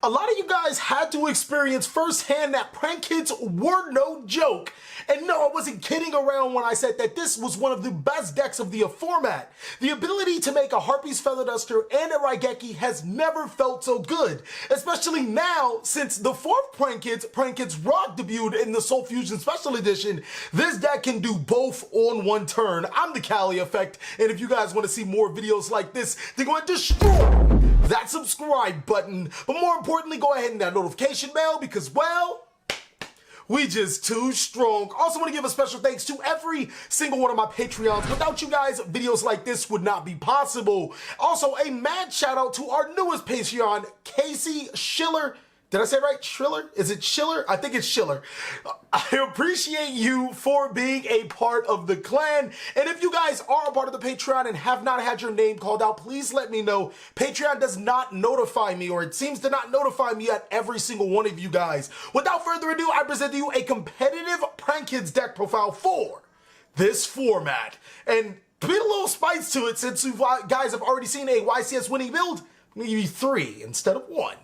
A lot of you guys had to experience firsthand that prank kids were no joke. And no, I wasn't kidding around when I said that this was one of the best decks of the format. The ability to make a Harpy's Feather Duster and a Raigeki has never felt so good, especially now since the fourth Prank Kids Rock debuted in the Soul Fusion Special Edition. This deck can do both on one turn. I'm TheCaliEffect, and if you guys want to see more videos like this, then go and destroy that subscribe button. But more importantly, go ahead and that notification bell because, well, we just too strong. Also want to give a special thanks to every single one of my Patreons. Without you guys, videos like this would not be possible. Also, a mad shout out to our newest Patreon, Casey Schiller. Did I say it right? Schiller? Is it Schiller? I think it's Schiller. I appreciate you for being a part of the clan. And if you guys are a part of the Patreon and have not had your name called out, please let me know. Patreon does not notify me, or it seems to not notify me at every single one of you guys. Without further ado, I present to you a competitive Prank Kids deck profile for this format. And bit a little spice to it since you guys have already seen a YCS winning build. Maybe 3 instead of 1.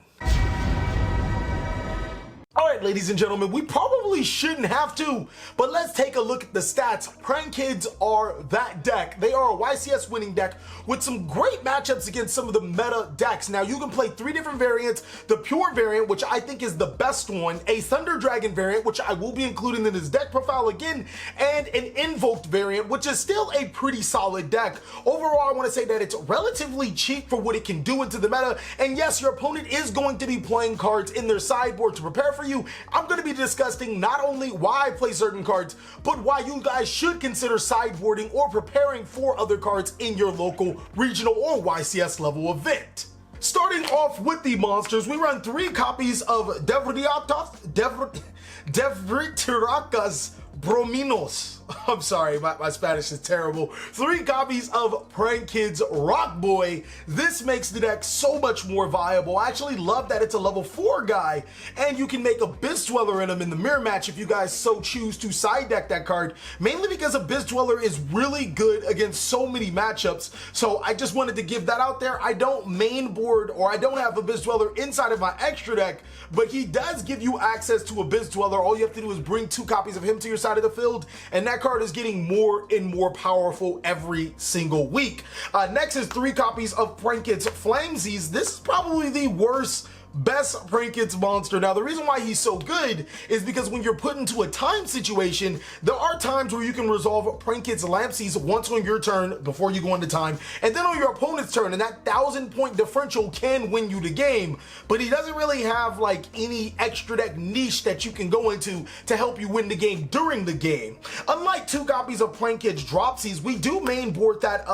Alright, ladies and gentlemen, we probably shouldn't have to, but let's take a look at the stats. Prank Kids are that deck. They are a YCS winning deck with some great matchups against some of the meta decks. Now, you can play 3 different variants: the Pure variant, which I think is the best one, a Thunder Dragon variant, which I will be including in this deck profile again, and an Invoked variant, which is still a pretty solid deck. Overall, I want to say that it's relatively cheap for what it can do into the meta, and yes, your opponent is going to be playing cards in their sideboard to prepare for you. I'm going to be discussing not only why I play certain cards, but why you guys should consider sideboarding or preparing for other cards in your local, regional, or YCS level event. Starting off with the monsters, we run 3 copies of Devritirakas Brominos. I'm sorry, my Spanish is terrible. 3 copies of Prank Kids Rock Boy. This makes the deck so much more viable. I actually love that it's a level 4 guy, and you can make Abyss Dweller in him in the mirror match if you guys so choose to side deck that card, mainly because Abyss Dweller is really good against so many matchups. So I just wanted to give that out there. I don't main board, or I don't have Abyss Dweller inside of my extra deck, but he does give you access to Abyss Dweller. All you have to do is bring 2 copies of him to your side of the field, and that card is getting more and more powerful every single week. Next is 3 copies of Prank Kids Flamesies. This is probably the worst best Prank Kids monster. Now, the reason why he's so good is because when you're put into a time situation, there are times where you can resolve Prank Kids Lampsies once on your turn before you go into time, and then on your opponent's turn, and that 1,000-point differential can win you the game. But he doesn't really have like any extra deck niche that you can go into to help you win the game during the game. Unlike 2 copies of Prank Kids Dropsies, we do main board that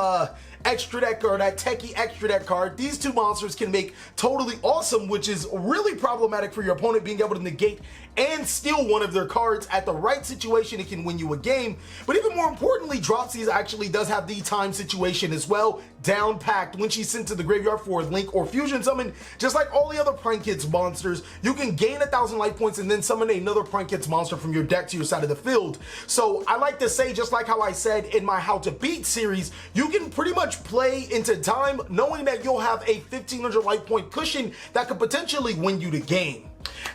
extra deck, or that techie extra deck card. These 2 monsters can make Totally Awesome, which is really problematic for your opponent being able to negate and steal one of their cards. At the right situation, it can win you a game. But even more importantly, Dropsies actually does have the time situation as well down packed. When she's sent to the graveyard for a link or fusion summon, just like all the other Prank Kids monsters, you can gain 1,000 life points and then summon another Prank Kids monster from your deck to your side of the field. So I like to say, just like how I said in my How to Beat series, you can pretty much play into time knowing that you'll have a 1,500 life point cushion that could potentially win you the game.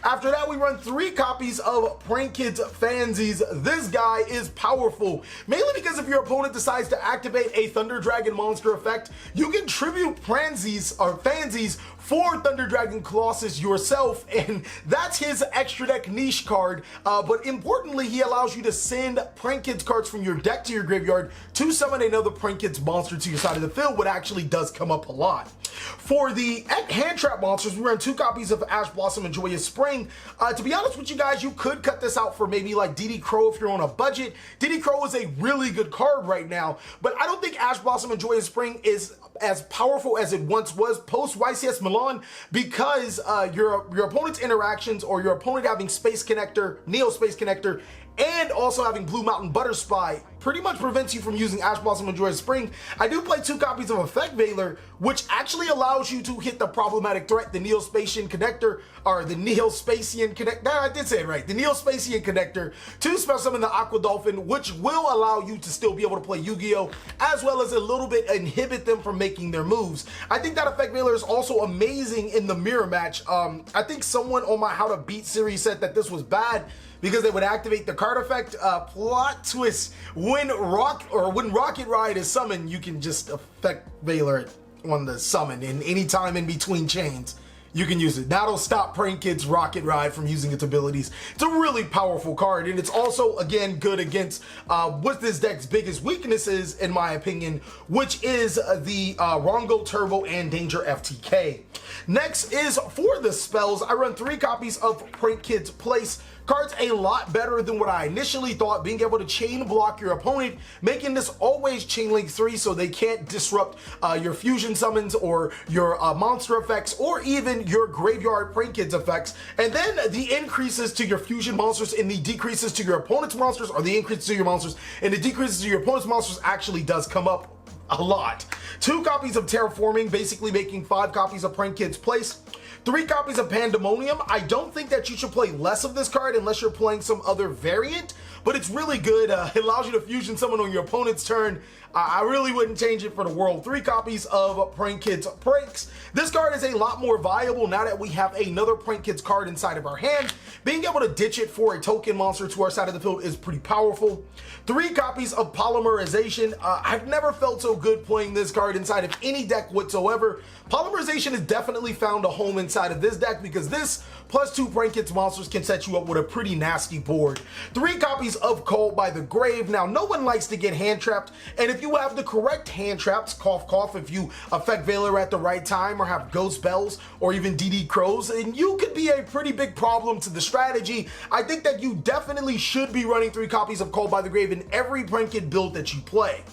After that, we run 3 copies of Prank Kids Fansies. This guy is powerful, mainly because if your opponent decides to activate a Thunder Dragon monster effect, you can tribute Fansies for Thunder Dragon Colossus yourself, and that's his extra deck niche card. But importantly, he allows you to send Prank Kids cards from your deck to your graveyard to summon another Prank Kids monster to your side of the field, what actually does come up a lot. For the hand trap monsters, we run 2 copies of Ash Blossom and Joyous Spring. To be honest with you guys, you could cut this out for maybe like DD Crow if you're on a budget. DD Crow is a really good card right now, but I don't think Ash Blossom and Joyous Spring is as powerful as it once was post YCS Milan, because your opponent's interactions, or your opponent having Space Connector, Neo Space Connector, and also having Blue Mountain Butter Spy pretty much prevents you from using Ash Blossom and Joyous Spring, I do play 2 copies of Effect Veiler, which actually allows you to hit the problematic threat, the Neospatian Connector, or the Neospatian Connector, I did say it right, the Neospatian Connector, to special summon the Aqua Dolphin, which will allow you to still be able to play Yu-Gi-Oh! As well as a little bit inhibit them from making their moves. I think that Effect Veiler is also amazing in the mirror match. I think someone on my How to Beat series said that this was bad because they would activate the card effect. Plot twist, when Rocket Ride is summoned, you can just Effect Veiler it on the summon, and any time in between chains you can use it. That'll stop Prank Kid's Rocket Ride from using its abilities. It's a really powerful card, and it's also, again, good against what this deck's biggest weakness is, in my opinion, which is the Rongo Turbo and Danger FTK. Next is for the spells. I run 3 copies of Prank Kid's Place. Card's a lot better than what I initially thought, being able to chain block your opponent, making this always chain link 3 so they can't disrupt your fusion summons or your monster effects or even your graveyard Prank Kids effects. And then the increases to your fusion monsters and the decreases to your opponent's monsters, or the increases to your monsters and the decreases to your opponent's monsters, actually does come up a lot. 2 copies of Terraforming, basically making 5 copies of Prank Kid's Place. 3 copies of Pandemonium. I don't think that you should play less of this card unless you're playing some other variant, but it's really good. It allows you to fusion summon on your opponent's turn. I really wouldn't change it for the world. 3 copies of Prank Kids Pranks. This card is a lot more viable now that we have another Prank Kids card inside of our hand. Being able to ditch it for a token monster to our side of the field is pretty powerful. 3 copies of Polymerization. I've never felt so good playing this card inside of any deck whatsoever. Polymerization has definitely found a home inside of this deck because this plus 2 Prank Kids monsters can set you up with a pretty nasty board. 3 copies of Called by the Grave. Now, no one likes to get hand trapped, and if you have the correct hand traps, cough cough, if you Effect Veiler at the right time or have Ghost Bells or even DD Crows, and you could be a pretty big problem to the strategy. I think that you definitely should be running 3 copies of Called by the Grave in every Prank Kid build that you play.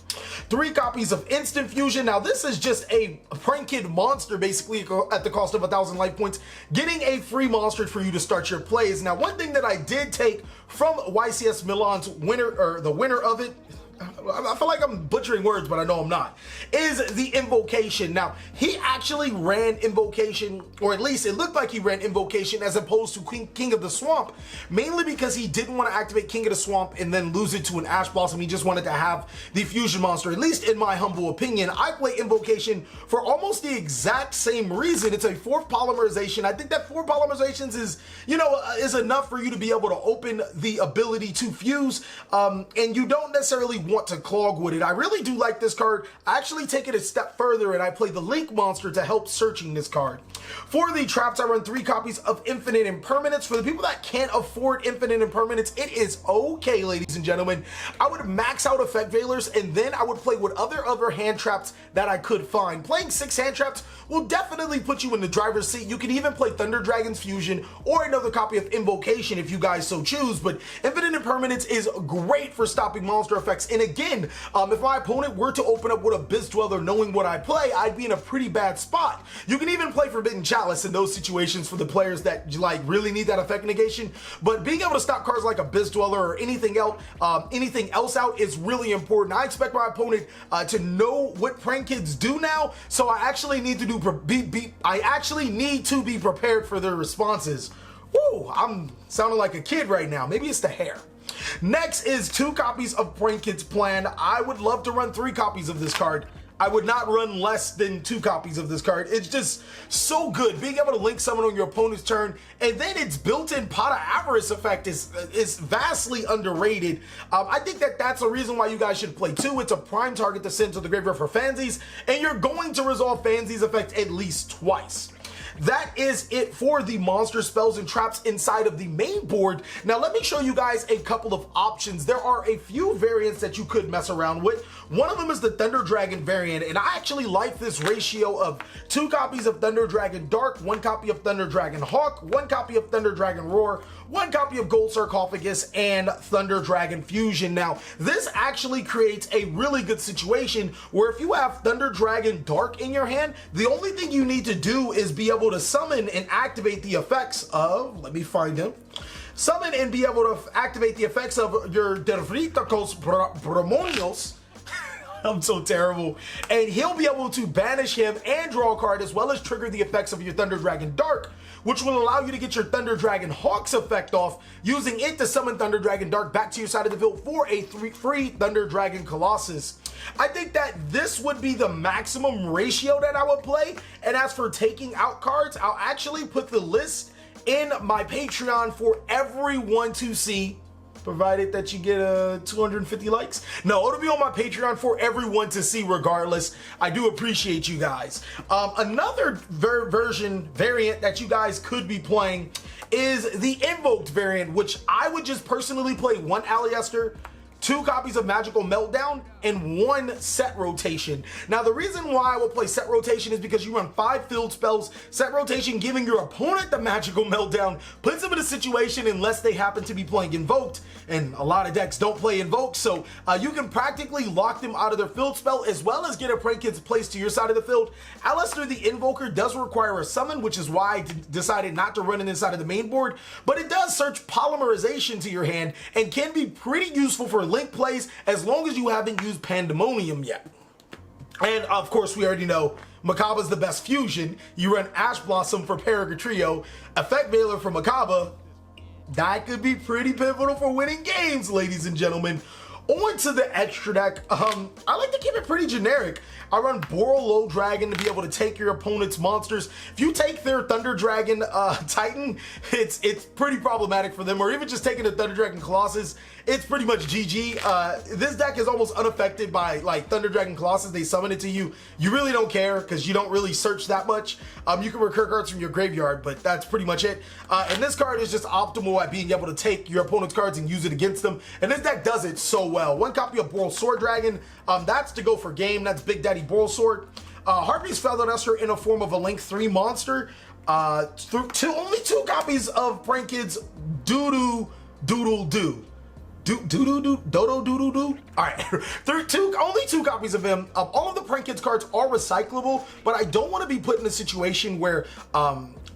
3 copies of Instant Fusion. Now, this is just a Prank Kid monster, basically at the cost of 1,000 life points, getting a free monster for you to start your plays. Now, one thing that I did take from YCS Milan's winner, or the winner of it, I feel like I'm butchering words, but I know I'm not, is the Invocation. Now, he actually ran Invocation, or at least it looked like he ran Invocation as opposed to King of the Swamp, mainly because he didn't want to activate King of the Swamp and then lose it to an Ash Blossom. He just wanted to have the fusion monster, at least in my humble opinion. I play Invocation for almost the exact same reason. It's a 4th Polymerization. I think that 4 Polymerizations is, you know, is enough for you to be able to open the ability to fuse, and you don't necessarily want to clog with it. I really do like this card. I actually take it a step further and I play the Link monster to help searching this card. For the traps, I run 3 copies of Infinite Impermanence. For the people that can't afford Infinite Impermanence, it is okay, ladies and gentlemen. I would max out Effect Veilers and then I would play with other hand traps that I could find. Playing 6 hand traps will definitely put you in the driver's seat. You can even play Thunder Dragon's Fusion or another copy of Invocation if you guys so choose, but Infinite Impermanence is great for stopping monster effects. And again, if my opponent were to open up with Abyss Dweller knowing what I play, I'd be in a pretty bad spot. You can even play Forbidden Chalice in those situations for the players that like really need that effect negation, but being able to stop cards like Abyss Dweller or anything else out is really important. I expect my opponent to know what Prank Kids do now, so I actually need to be prepared for their responses. Woo, I'm sounding like a kid right now. Maybe it's the hair. Next is 2 copies of Prank Kids Plan. I would love to run 3 copies of this card. I would not run less than 2 copies of this card. It's just so good. Being able to link summon on your opponent's turn, and then its built-in Pot of Avarice effect is vastly underrated. I think that that's a reason why you guys should play 2. It's a prime target to send to the graveyard for Fansies, and you're going to resolve Fansies effect at least twice. That is it for the monster spells and traps inside of the main board. Now let me show you guys a couple of options. There are a few variants that you could mess around with. One of them is the Thunder Dragon variant, and I actually like this ratio of 2 copies of Thunder Dragon Dark, 1 copy of Thunder Dragon Hawk, 1 copy of Thunder Dragon Roar, 1 copy of Gold Sarcophagus, and Thunder Dragon Fusion. Now, this actually creates a really good situation where if you have Thunder Dragon Dark in your hand, the only thing you need to do is be able to summon and activate the effects of, let me find him, summon and be able to activate the effects of your Derritos Bromonios. I'm so terrible. And he'll be able to banish him and draw a card, as well as trigger the effects of your Thunder Dragon Dark, which will allow you to get your Thunder Dragon Hawks effect off, using it to summon Thunder Dragon Dark back to your side of the field for a free Thunder Dragon Colossus. I think that this would be the maximum ratio that I would play. And as for taking out cards, I'll actually put the list in my Patreon for everyone to see, provided that you get 250 likes. No, it'll be on my Patreon for everyone to see regardless. I do appreciate you guys. Another variant that you guys could be playing is the Invoked Variant, which I would just personally play 1 Aleister, 2 copies of Magical Meltdown, and 1 set rotation. Now, the reason why I would play set rotation is because you run 5 field spells. Set rotation giving your opponent the Magical Meltdown puts them in a situation, unless they happen to be playing Invoked, and a lot of decks don't play Invoked, so you can practically lock them out of their field spell, as well as get a Prank Kids placed to your side of the field. Aleister the Invoker does require a summon, which is why I decided not to run it inside of the main board, but it does search Polymerization to your hand and can be pretty useful for link plays, as long as you haven't used Pandemonium yet. And of course, we already know Macaba's the best fusion. You run Ash Blossom for Paragatrio, Effect Veiler for Macaba. That could be pretty pivotal for winning games, ladies and gentlemen. On to the extra deck. I like to keep it pretty generic. I run Borreload Dragon to be able to take your opponent's monsters. If you take their Thunder Dragon Titan, it's pretty problematic for them, or even just taking the Thunder Dragon Colossus, it's pretty much GG. This deck is almost unaffected by like Thunder Dragon Colossus. They summon it to you. You really don't care because you don't really search that much. You can recur cards from your graveyard, but that's pretty much it. And this card is just optimal at being able to take your opponent's cards and use it against them. And this deck does it so well. 1 copy of Boral Sword Dragon. That's to go for game. That's Big Daddy Boral Sword. Harpy's Feather Duster in a form of a Link 3 monster. Only 2 copies of Prank Kids Doodoo Doodle Doo. Dodo Doodle Doo. All right, only 2 copies of him. All of the Prank Kids cards are recyclable, but I don't want to be put in a situation where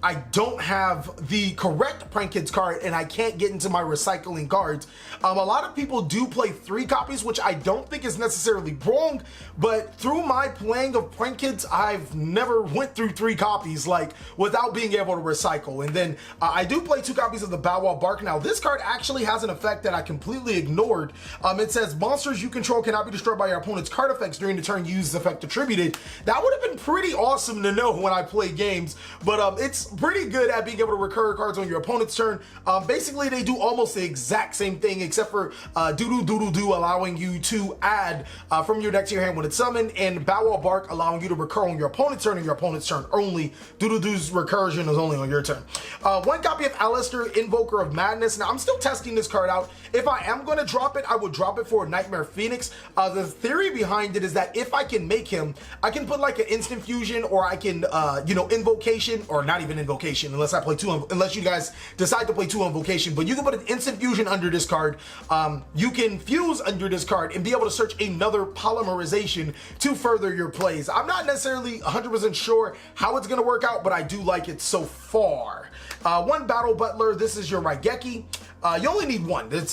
I don't have the correct Prank Kids card and I can't get into my recycling cards. A lot of people do play 3 copies, which I don't think is necessarily wrong, but through my playing of Prank Kids, I've never went through 3 copies like without being able to recycle. And then I do play 2 copies of the Bow Wow Bark. Now, this card actually has an effect that I completely ignored. It says monsters you control cannot be destroyed by your opponent's card effects during the turn you use this effect attributed. That would have been pretty awesome to know when I play games, but it's pretty good at being able to recur cards on your opponent's turn. Basically, they do almost the exact same thing, except for Doodle allowing you to add from your deck to your hand when it's summoned, and Bow Wow Bark allowing you to recur on your opponent's turn and your opponent's turn only. Doodle's recursion is only on your turn. 1 copy of Aleister, Invoker of Madness. Now, I'm still testing this card out. If I am going to drop it, I would drop it for Nightmare Phoenix. The theory behind it is that if I can make him, I can put like an instant fusion, or I can, invocation, or not even invocation, unless I play 2, unless you guys decide to play 2 invocation, but you can put an instant fusion under this card. You can fuse under this card and be able to search another Polymerization to further your plays. I'm not necessarily 100% sure how it's going to work out, but I do like it so far. 1 Battle Butler. This is your Raigeki. You only need 1.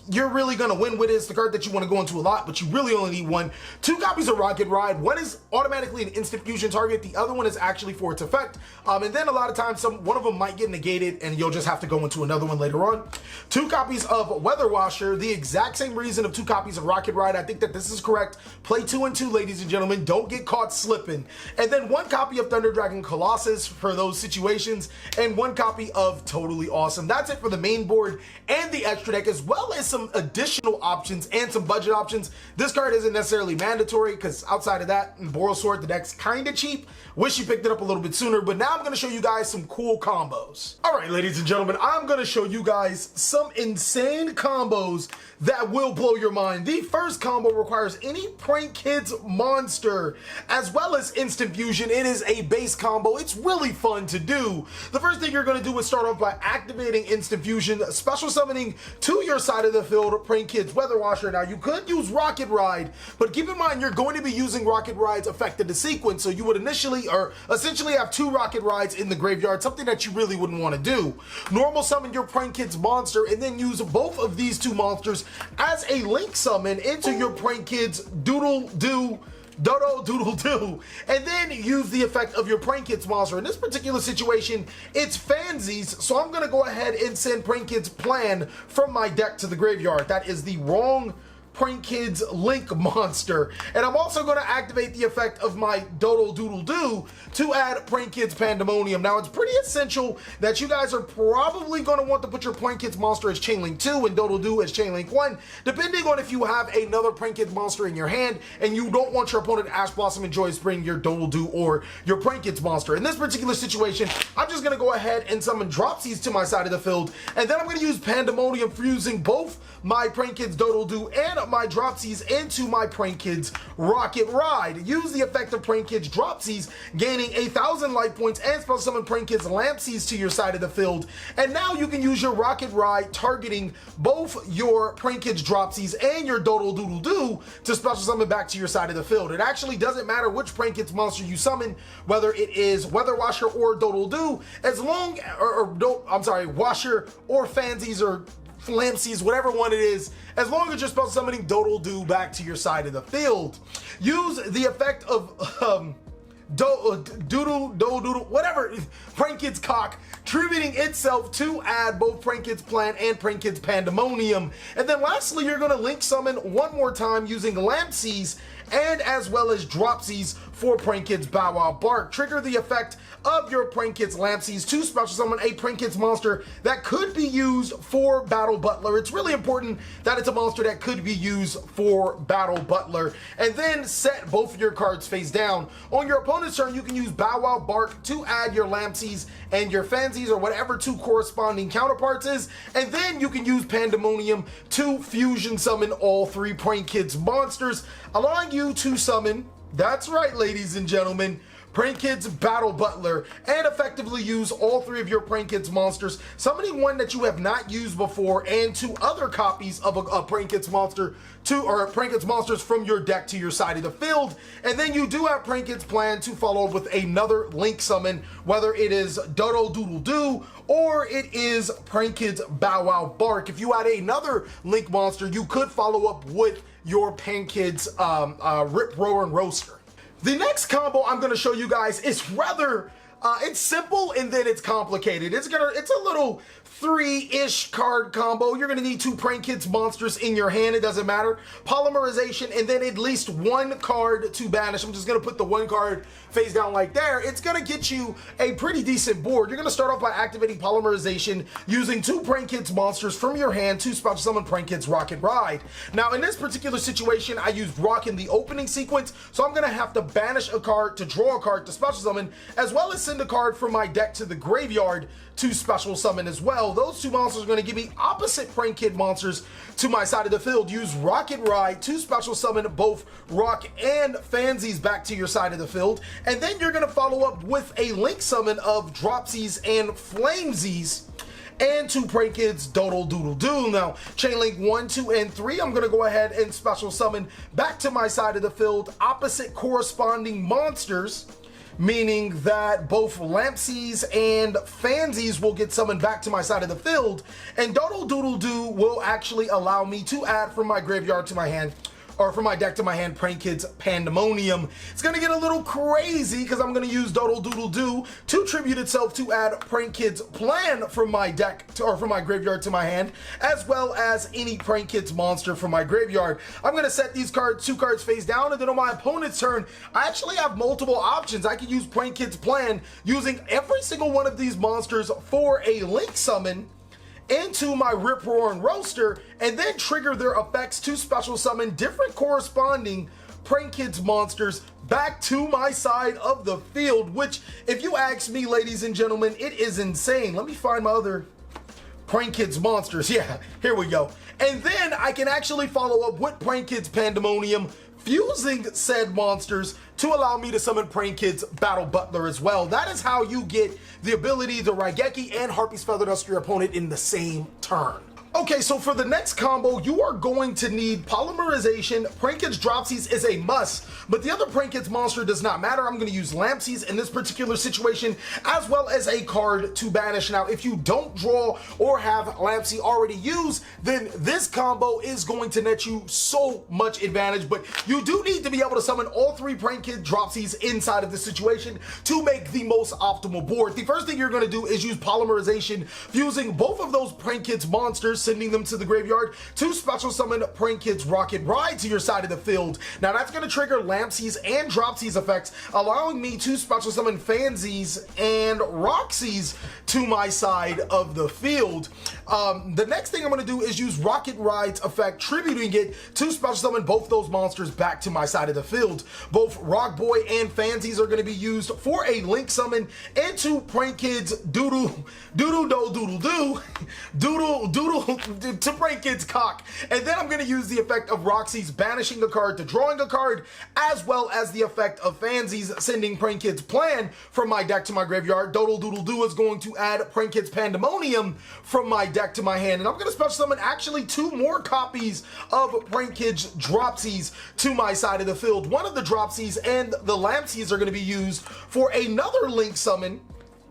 You're really going to win with it. It's the card that you want to go into a lot, but you really only need 1. 2 copies of Rocket Ride. 1 is automatically an instant fusion target. The other one is actually for its effect. And then a lot of times, one of them might get negated, and you'll just have to go into another one later on. 2 copies of Weather Washer. The exact same reason of 2 copies of Rocket Ride. I think that this is correct. Play 2 and 2, ladies and gentlemen. Don't get caught slipping. And then 1 copy of Thunder Dragon Colossus for those situations, and 1 copy of Totally Awesome. That's it for the main board and the extra deck, as well as some additional options and some budget options. This card isn't necessarily mandatory, because outside of that, in Boral Sword, the deck's kind of cheap. Wish you picked it up a little bit sooner, but now I'm going to show you guys some cool combos. All right, ladies and gentlemen, I'm going to show you guys some insane combos that will blow your mind. The first combo requires any Prank Kids monster, as well as instant fusion. It is a base combo. It's really fun to do. The first thing you're going to do is start off by activating instant fusion, special summoning to your side of the field Prank Kids Weather Washer. Now, you could use Rocket Ride, but keep in mind you're going to be using Rocket Ride's effect in the sequence, so you would initially, or essentially have 2 Rocket Rides in the graveyard, something that you really wouldn't want to do. Normal summon your Prank Kids monster, and then use both of these 2 monsters as a link summon into your Prank Kids Doodle Doo, and then use the effect of your Prank Kids monster. In this particular situation, it's Fansies, so I'm gonna go ahead and send Prank Kids Plan from my deck to the graveyard. That is the wrong Prank Kids Link monster. And I'm also going to activate the effect of my Doodle Doodle Doo to add Prank Kids Pandemonium. Now, it's pretty essential that you guys are probably going to want to put your Prank Kids monster as Chainlink 2 and Doodle Doo as Chainlink 1, depending on if you have another Prank Kids monster in your hand and you don't want your opponent Ash Blossom and Joy Spring, your Doodle Doo, or your Prank Kids monster. In this particular situation, I'm just going to go ahead and summon Dropsies to my side of the field, and then I'm going to use Pandemonium, fusing both my Prank Kids Doodle Doo and my Dropsies into my Prank Kids Rocket Ride. Use the effect of Prank Kids Dropsies, gaining 1,000 life points, and special summon Prank Kids Lampsies to your side of the field. And now you can use your Rocket Ride, targeting both your Prank Kids Dropsies and your Doodle Doodle Doo to special summon back to your side of the field. It actually doesn't matter which Prank Kids monster you summon, whether it is Weather Washer or Doodle Doo, as long, Washer or Fansies or Lampsies, whatever one it is, as long as you're special summoning Doodle Doo back to your side of the field. Use the effect of Doodle, whatever, Prank Kids Cock, tributing itself to add both Prank Kids Plan and Prank Kids Pandemonium. And then lastly, you're going to link summon one more time using Lampsies and as well as Dropsies for Prank Kids Bow Wow Bark. Trigger the effect of your Prank Kids Lampsies to special summon a Prank Kids monster that could be used for Battle Butler. It's really important that it's a monster that could be used for Battle Butler. And then set both of your cards face down. On your opponent's turn, you can use Bow Wow Bark to add your Lampsies and your Fansies, or whatever 2 corresponding counterparts is. And then you can use Pandemonium to fusion summon all 3 Prank Kids monsters, allowing you to summon, that's right, ladies and gentlemen, Prank Kids Battle Butler, and effectively use all 3 of your Prank Kids monsters, summoning one that you have not used before, and 2 other copies of a Prank Kids monster or Prank Kids monsters from your deck to your side of the field. And then you do have Prank Kids Plan to follow up with another link summon, whether it is Doodle Doodle Doo or it is Prank Kids Bow Wow Bark. If you add another link monster, you could follow up with your Prank Kids Rip, Roar, and Roaster. The next combo I'm going to show you guys is rather, it's simple and then it's complicated. It's a little 3-ish card combo. You're going to need 2 Prank Kids monsters in your hand. It doesn't matter. Polymerization, and then at least 1 card to banish. I'm just going to put the 1 card face down like there. It's going to get you a pretty decent board. You're going to start off by activating Polymerization, using 2 Prank Kids monsters from your hand to special summon Prank Kids Rocket Ride. Now, in this particular situation, I used Rock in the opening sequence, so I'm going to have to banish a card to draw a card to special summon, as well as send a card from my deck to the graveyard to special summon as well. Those 2 monsters are going to give me opposite Prank Kid monsters to my side of the field. Use Rocket Ride to special summon both Rock and Fansies back to your side of the field. And then you're going to follow up with a link summon of Dropsies and Flamesies and 2 Prank Kids Doodle Doodle Doo. Now, Chainlink 1, 2, and 3, I'm going to go ahead and special summon back to my side of the field opposite corresponding monsters, meaning that both Lampsies and Fansies will get summoned back to my side of the field, and Doodle Doodle Doo will actually allow me to add from my graveyard to my hand, or from my deck to my hand, Prank Kids Pandemonium. It's gonna get a little crazy because I'm gonna use Doodle Doodle Doo to tribute itself to add Prank Kids Plan from my deck or from my graveyard to my hand, as well as any Prank Kids monster from my graveyard. I'm gonna set these cards, 2 cards face down, and then on my opponent's turn, I actually have multiple options. I can use Prank Kids Plan, using every single one of these monsters for a link summon into my Rip, Roar, and Roaster, and then trigger their effects to special summon different corresponding Prank Kids monsters back to my side of the field, which, if you ask me, ladies and gentlemen, it is insane. Let me find my other Prank Kids monsters. Yeah, here we go. And then I can actually follow up with Prank Kids Pandemonium, fusing said monsters to allow me to summon Prank Kid's Battle Butler as well. That is how you get the ability to Raigeki and Harpy's Feather Dust your opponent in the same turn. Okay, so for the next combo, you are going to need Polymerization. Prank Kid's Dropsies is a must, but the other Prank Kid's monster does not matter. I'm going to use Lampsies in this particular situation, as well as a card to banish. Now, if you don't draw or have Lampsy already used, then this combo is going to net you so much advantage, but you do need to be able to summon all three Prank Kid Dropsies inside of this situation to make the most optimal board. The first thing you're going to do is use Polymerization, fusing both of those Prank Kid's monsters, sending them to the graveyard to special summon Prank Kid's Rocket Ride to your side of the field. Now that's going to trigger Lampsies and Dropsies effects, allowing me to special summon Fansies and Roxies to my side of the field. The next thing I'm going to do is use Rocket Ride's effect, tributing it to special summon both those monsters back to my side of the field. Both Rock Boy and Fansies are going to be used for a link summon into Prank Kid's Doodle to Prank Kid's Cock. And then I'm going to use the effect of Roxy's banishing a card to drawing a card, as well as the effect of Fansies sending Prank Kid's Plan from my deck to my graveyard. Doodle Doodle Doo is going to add Prank Kid's Pandemonium from my deck to my hand. And I'm going to special summon actually 2 more copies of Prank Kid's Dropsies to my side of the field. One of the Dropsies and the Lampsies are going to be used for another link summon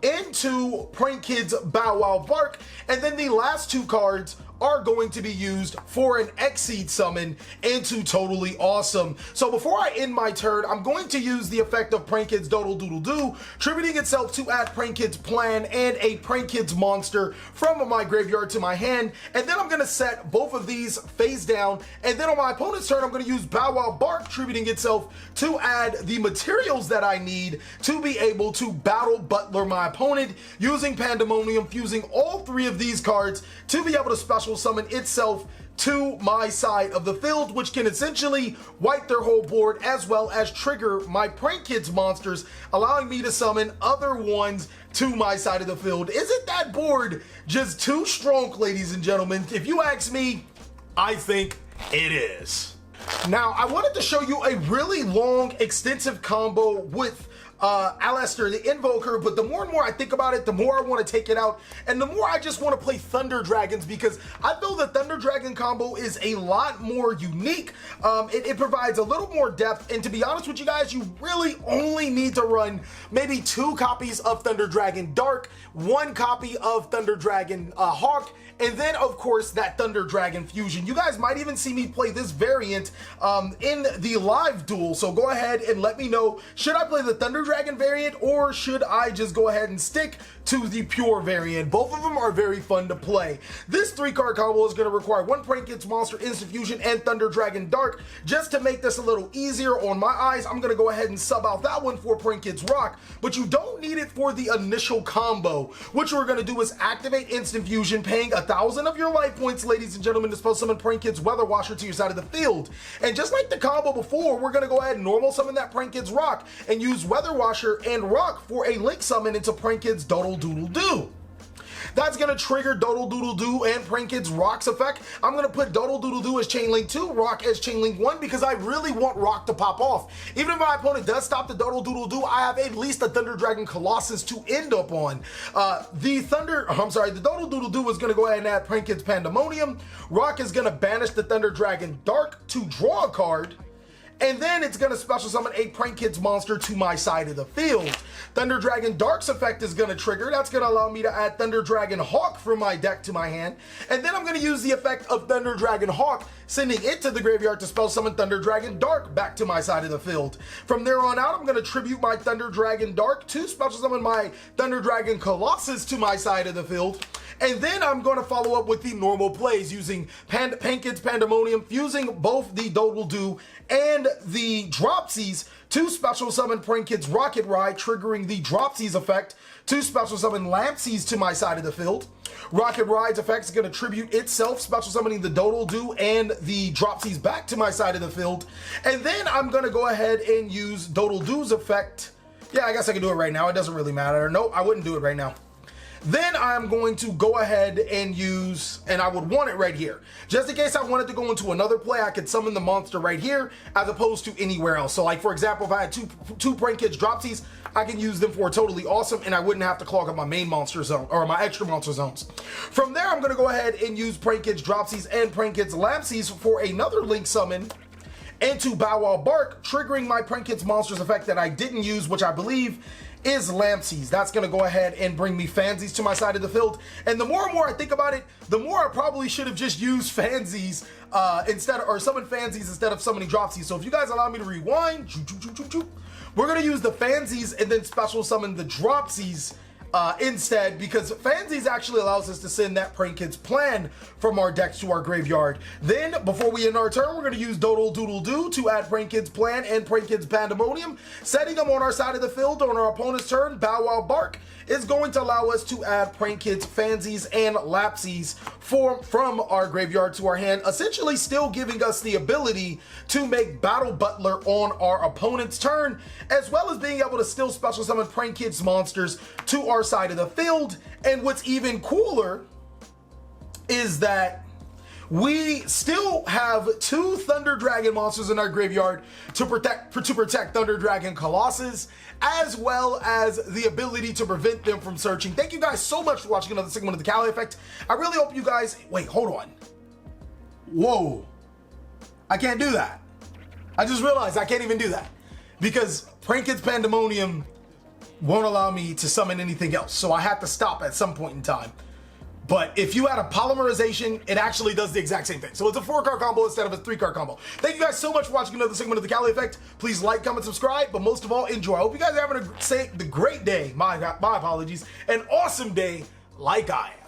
into Prank Kid's Bow Wow Bark, and then the last 2 cards are going to be used for an Exceed summon into Totally Awesome. So before I end my turn, I'm going to use the effect of Prank Kid's Doodle Doodle Doo, tributing itself to add Prank Kid's Plan and a Prank Kid's monster from my graveyard to my hand, and then I'm going to set both of these face down, and then on my opponent's turn, I'm going to use Bow Wow Bark, tributing itself to add the materials that I need to be able to Battle Butler my opponent, using Pandemonium, fusing all 3 of these cards to be able to special summon itself to my side of the field, which can essentially wipe their whole board, as well as trigger my Prank Kids monsters, allowing me to summon other ones to my side of the field. Isn't that board just too strong, ladies and gentlemen? If you ask me, I think it is. Now, I wanted to show you a really long, extensive combo with Alistair, the Invoker, but the more and more I think about it, the more I want to take it out, and the more I just want to play Thunder Dragons, because I feel the Thunder Dragon combo is a lot more unique. It provides a little more depth, and to be honest with you guys, you really only need to run maybe 2 copies of Thunder Dragon Dark, 1 copy of Thunder Dragon Hawk, and then of course that Thunder Dragon Fusion. You guys might even see me play this variant in the live duel, so go ahead and let me know, should I play the Thunder Dragon variant, or should I just go ahead and stick to the pure variant? Both of them are very fun to play. This 3-card combo is going to require 1 Prank Kids Monster Instant Fusion and Thunder Dragon Dark. Just to make this a little easier on my eyes, I'm going to go ahead and sub out that one for Prank Kids Rock, but you don't need it for the initial combo. What we're going to do is activate Instant Fusion, paying 1,000 of your life points, ladies and gentlemen, to spell summon Prank Kids Weather Washer to your side of the field. And just like the combo before, we're going to go ahead and normal summon that Prank Kids Rock and use Weather Washer and Rock for a link summon into Prank Kids Doodle Doodle Doo. That's going to trigger Doodle Doodle Doo and Prank Kids Rock's effect. I'm going to put Doodle Doodle Doo as Chain Link 2, Rock as Chain Link 1, because I really want Rock to pop off. Even if my opponent does stop the Doodle Doodle Doo, I have at least a Thunder Dragon Colossus to end up on. The Doodle Doodle Doo is going to go ahead and add Prank Kids Pandemonium. Rock is going to banish the Thunder Dragon Dark to draw a card. And then it's going to special summon a Prank Kids monster to my side of the field. Thunder Dragon Dark's effect is going to trigger. That's going to allow me to add Thunder Dragon Hawk from my deck to my hand. And then I'm going to use the effect of Thunder Dragon Hawk, sending it to the graveyard to spell summon Thunder Dragon Dark back to my side of the field. From there on out, I'm going to tribute my Thunder Dragon Dark to special summon my Thunder Dragon Colossus to my side of the field. And then I'm going to follow up with the normal plays using Prank Kids Pandemonium, fusing both the Doodle Doo and the Dropsies to special summon Prank Kids Rocket Ride, triggering the Dropsies effect to special summon Lampsies to my side of the field. Rocket Ride's effect is going to tribute itself, special summoning the Doodle Doo and the Dropsies back to my side of the field. And then I'm going to go ahead and use Doodle Doo's effect. Yeah, I guess I can do it right now. It doesn't really matter. Nope, I wouldn't do it right now. Then I'm going to go ahead and use, and I would want it right here. Just in case I wanted to go into another play, I could summon the monster right here as opposed to anywhere else. So like, for example, if I had two Prank Kids Dropsies, I can use them for totally awesome, and I wouldn't have to clog up my main monster zone or my extra monster zones. From there, I'm going to go ahead and use Prank Kids Dropsies and Prank Kids Lampsies for another link summon into Bow Wow Bark, triggering my Prank Kids Monsters effect that I didn't use, which I believe is Lampsies. That's going to go ahead and bring me Fansies to my side of the field. And the more and more I think about it, the more I probably should have just used Fansies or summoned Fansies instead of summoning Dropsies. So if you guys allow me to rewind, we're going to use the Fansies and then special summon the Dropsies instead, because Fansies actually allows us to send that Prank Kids Plan from our decks to our graveyard. Then, before we end our turn, we're going to use Doodle Doodle Doo to add Prank Kids Plan and Prank Kids Pandemonium. Setting them on our side of the field on our opponent's turn, Bow Wow Bark is going to allow us to add Prank Kids Fansies and Lapsies from our graveyard to our hand, essentially still giving us the ability to make Battle Butler on our opponent's turn, as well as being able to still special summon Prank Kids monsters to our side of the field. And what's even cooler is that we still have 2 Thunder Dragon monsters in our graveyard to protect Thunder Dragon Colossus, as well as the ability to prevent them from searching. Thank you guys so much for watching another segment of the TheCaliEffect. I really hope you guys, wait, hold on. Whoa, I can't do that. I just realized I can't even do that because Prank Kids Pandemonium won't allow me to summon anything else. So I have to stop at some point in time. But if you add a Polymerization, it actually does the exact same thing. So it's a 4-card combo instead of a 3-card combo. Thank you guys so much for watching another segment of the TheCaliEffect. Please like, comment, subscribe, but most of all, enjoy. I hope you guys are having a great day. My apologies. An awesome day like I am.